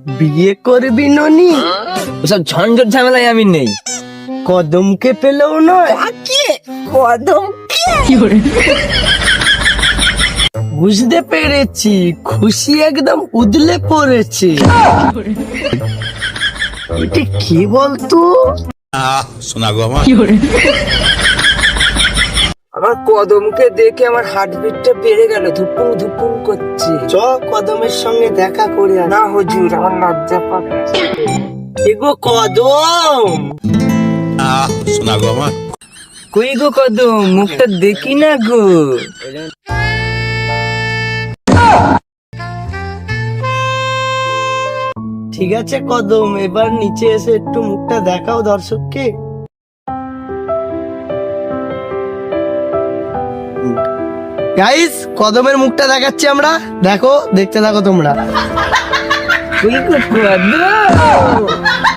বিয়ে করবি ননি? ওসব ঝঞ্ঝট ঝামেলায় আমি নেই। কদমকে পেলেও নয়? কদম বুঝতে পেরেছি, খুশি একদম উদলে পড়েছে। এটা কি বলতো? শোনা গো আমার আমার কদমকে দেখে আমার হার্টবিটটা বেড়ে গেল, ধুপুং ধুপুং করছে। চ কদমের সঙ্গে দেখা করে না হুজুর, আমার লজ্জা পাচ্ছে। এগো কদম, শোনা গো আমার কই গো কদম, মুখটা দেখি না গো। ঠিক আছে কদম, এবার নিচে এসে একটু মুখটা দেখাও দর্শককে। গাইস, কদমের মুখটা দেখাচ্ছি আমরা, দেখো, দেখতে থাকো তোমরা। কই গো কদম?